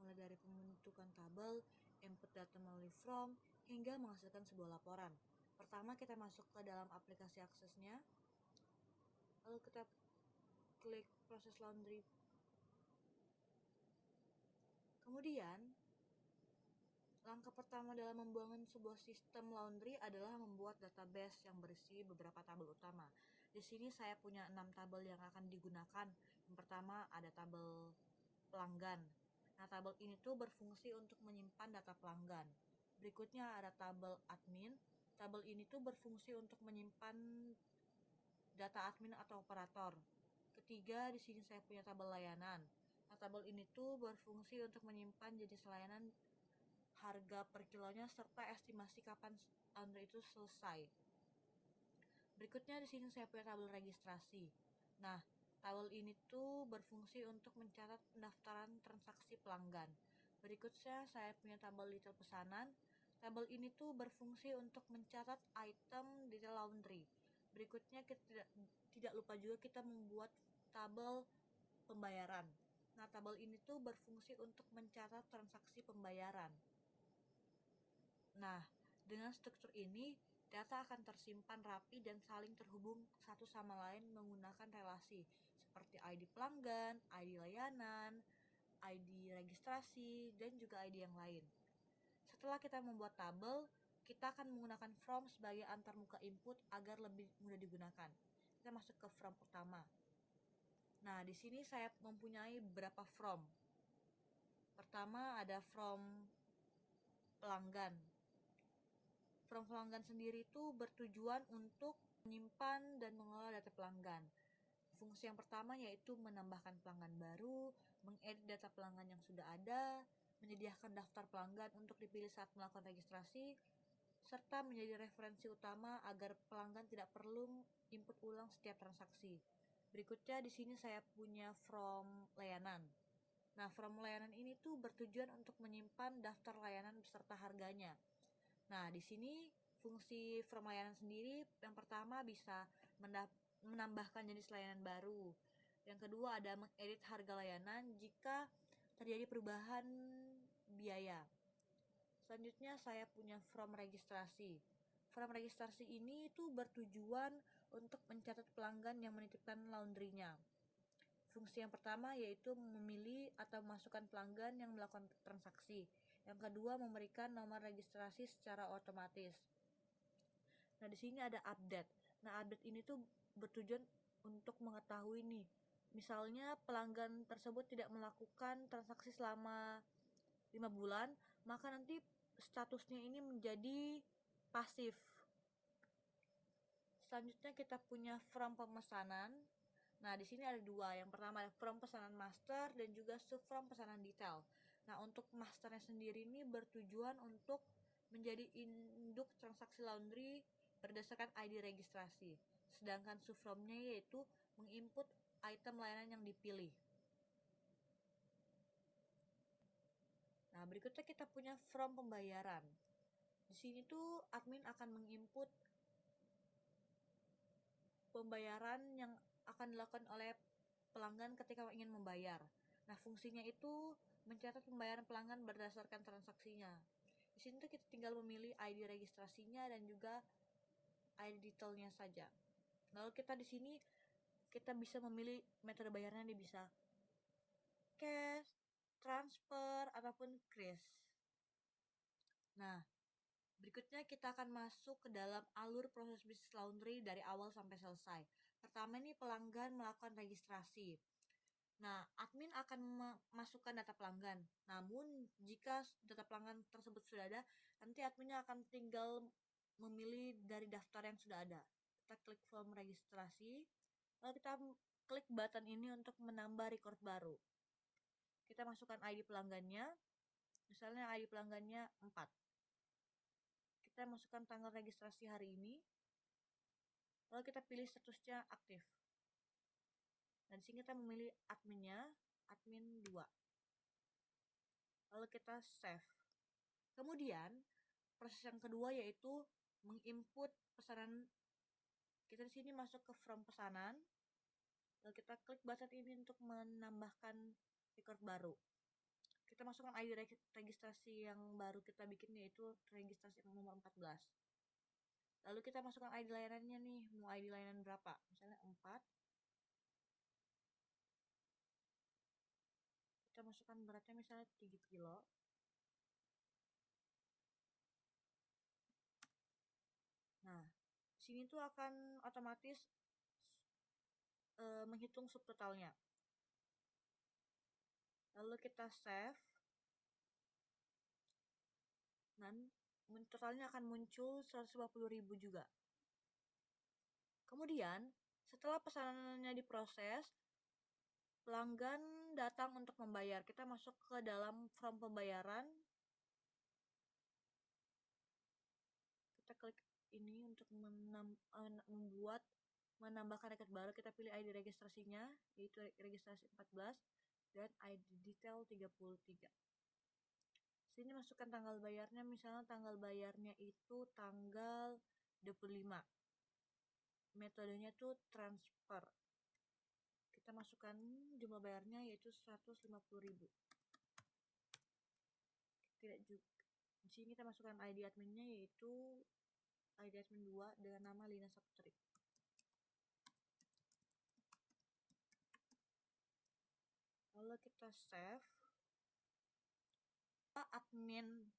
mulai dari pembentukan tabel, input data melalui from, hingga menghasilkan sebuah laporan. Pertama, kita masuk ke dalam aplikasi aksesnya, lalu kita klik proses laundry. Kemudian, langkah pertama dalam membangun sebuah sistem laundry adalah membuat database yang berisi beberapa tabel utama. Di sini saya punya 6 tabel yang akan digunakan. Yang pertama ada tabel pelanggan. Nah, tabel ini tuh berfungsi untuk menyimpan data pelanggan. Berikutnya ada tabel admin. Tabel ini tuh berfungsi untuk menyimpan data admin atau operator. Ketiga, di sini saya punya tabel layanan. Nah, tabel ini tuh berfungsi untuk menyimpan jenis layanan, harga per kilonya, serta estimasi kapan laundry itu selesai. Berikutnya di sini saya punya tabel registrasi. Nah, tabel ini tuh berfungsi untuk mencatat pendaftaran transaksi pelanggan. Berikutnya saya punya tabel detail pesanan. Tabel ini tuh berfungsi untuk mencatat item detail laundry. Berikutnya kita tidak lupa juga kita membuat tabel pembayaran. Nah, tabel ini tuh berfungsi untuk mencatat transaksi pembayaran. Nah, dengan struktur ini, data akan tersimpan rapi dan saling terhubung satu sama lain menggunakan relasi seperti ID pelanggan, ID layanan, ID registrasi, dan juga ID yang lain. Setelah kita membuat tabel, kita akan menggunakan from sebagai antarmuka input agar lebih mudah digunakan. Kita masuk ke from utama. Nah, di sini saya mempunyai beberapa from. Pertama ada from pelanggan. From pelanggan sendiri itu bertujuan untuk menyimpan dan mengelola data pelanggan. Fungsi yang pertama yaitu menambahkan pelanggan baru, mengedit data pelanggan yang sudah ada, menyediakan daftar pelanggan untuk dipilih saat melakukan registrasi, serta menjadi referensi utama agar pelanggan tidak perlu input ulang setiap transaksi. Berikutnya di sini saya punya from layanan. Nah, from layanan ini tuh bertujuan untuk menyimpan daftar layanan beserta harganya. Nah, di sini fungsi from layanan sendiri yang pertama bisa menambahkan jenis layanan baru. Yang kedua ada mengedit harga layanan jika terjadi perubahan biaya. Selanjutnya saya punya from registrasi. From registrasi ini itu bertujuan untuk mencatat pelanggan yang menitipkan laundrynya. Fungsi yang pertama yaitu memilih atau memasukkan pelanggan yang melakukan transaksi. Yang kedua memberikan nomor registrasi secara otomatis. Nah, di sini ada update. Nah, update ini tuh bertujuan untuk mengetahui nih, misalnya pelanggan tersebut tidak melakukan transaksi selama 5 bulan, maka nanti statusnya ini menjadi pasif. Selanjutnya kita punya from pemesanan. Nah, di sini ada dua. Yang pertama ada from pesanan master dan juga subfrom pesanan detail. Nah, untuk masternya sendiri ini bertujuan untuk menjadi induk transaksi laundry berdasarkan ID registrasi. Sedangkan subfromnya yaitu menginput item layanan yang dipilih. Nah, berikutnya kita punya from pembayaran. Di sini tuh admin akan menginput pembayaran yang akan dilakukan oleh pelanggan ketika ingin membayar. Nah, fungsinya itu mencatat pembayaran pelanggan berdasarkan transaksinya. Di sini tuh kita tinggal memilih ID registrasinya dan juga ID detailnya saja. Lalu kita di sini kita bisa memilih metode bayarnya, bisa cash, transfer, ataupun kris. Nah, berikutnya kita akan masuk ke dalam alur proses bisnis laundry dari awal sampai selesai. Pertama ini pelanggan melakukan registrasi. Nah, admin akan memasukkan data pelanggan. Namun, jika data pelanggan tersebut sudah ada, nanti adminnya akan tinggal memilih dari daftar yang sudah ada. Kita klik form registrasi, lalu kita klik button ini untuk menambah record baru. Kita masukkan ID pelanggannya, misalnya ID pelanggannya 4. Kita masukkan tanggal registrasi hari ini, lalu kita pilih statusnya aktif. Dan di sini kita memilih adminnya, admin 2. Lalu kita save. Kemudian, proses yang kedua yaitu menginput pesanan. Kita di sini masuk ke from pesanan, lalu kita klik button ini untuk menambahkan record baru. kita masukkan ID registrasi yang baru kita bikin, yaitu registrasi nomor 14. Lalu kita masukkan ID layanannya nih, mau ID layanan berapa? Misalnya 4. Kita masukkan beratnya misalnya 3 kilo. Nah, sini tuh akan otomatis menghitung subtotalnya. Lalu kita save, dan totalnya akan muncul 150.000 juga. Kemudian, setelah pesanannya diproses, pelanggan datang untuk membayar. Kita masuk ke dalam form pembayaran. Kita klik ini untuk menambahkan rekening baru. Kita pilih ID registrasinya, yaitu registrasi 14 dan ID detail 33. Sini masukkan tanggal bayarnya, misalnya tanggal bayarnya itu tanggal 25. Metodenya tuh transfer. Kita masukkan jumlah bayarnya yaitu 150.000. Tidak juga. Di sini kita masukkan ID adminnya, yaitu ID admin 2 dengan nama Lina Saputri. Lalu kita save. Admin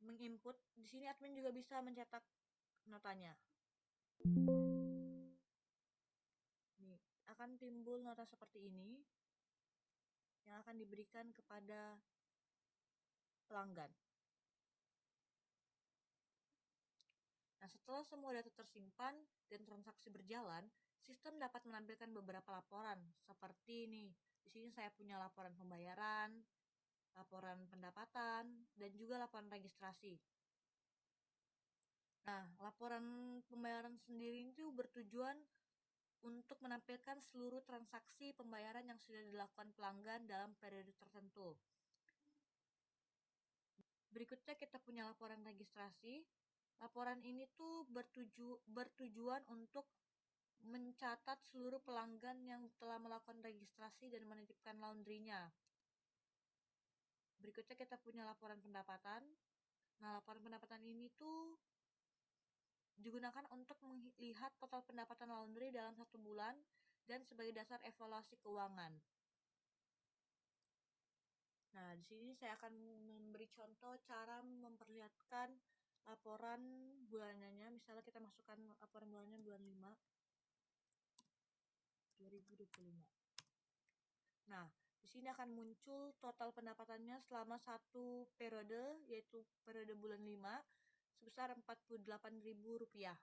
menginput, di sini admin juga bisa mencetak notanya. Nih, akan timbul nota seperti ini yang akan diberikan kepada pelanggan. Nah, setelah semua data tersimpan dan transaksi berjalan, sistem dapat menampilkan beberapa laporan seperti ini. Di sini saya punya laporan pembayaran, laporan pendapatan, dan juga laporan registrasi. Nah, laporan pembayaran sendiri itu bertujuan untuk menampilkan seluruh transaksi pembayaran yang sudah dilakukan pelanggan dalam periode tertentu. Berikutnya kita punya laporan registrasi. Laporan ini tuh bertujuan untuk mencatat seluruh pelanggan yang telah melakukan registrasi dan menitipkan laundrynya. Berikutnya kita punya laporan pendapatan. Nah, laporan pendapatan ini tuh digunakan untuk melihat total pendapatan laundry dalam 1 bulan dan sebagai dasar evaluasi keuangan. Nah, di sini saya akan memberi contoh cara memperlihatkan laporan bulanannya. Misalnya kita masukkan laporan bulanannya bulan 5 2025. Nah, di sini akan muncul total pendapatannya selama 1 periode, yaitu periode bulan 5, sebesar Rp48.000.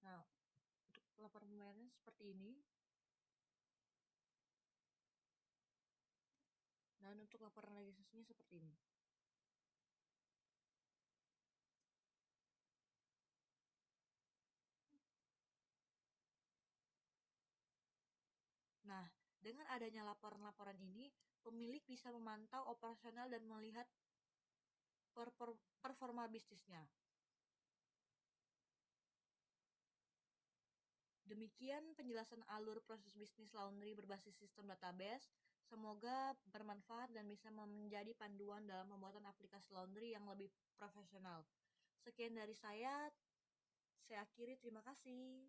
Nah, untuk laporan pembayarannya seperti ini. Dan untuk laporan registrasinya seperti ini. Nah, dengan adanya laporan-laporan ini, pemilik bisa memantau operasional dan melihat performa bisnisnya. Demikian penjelasan alur proses bisnis laundry berbasis sistem database. Semoga bermanfaat dan bisa menjadi panduan dalam pembuatan aplikasi laundry yang lebih profesional. Sekian dari saya akhiri. Terima kasih.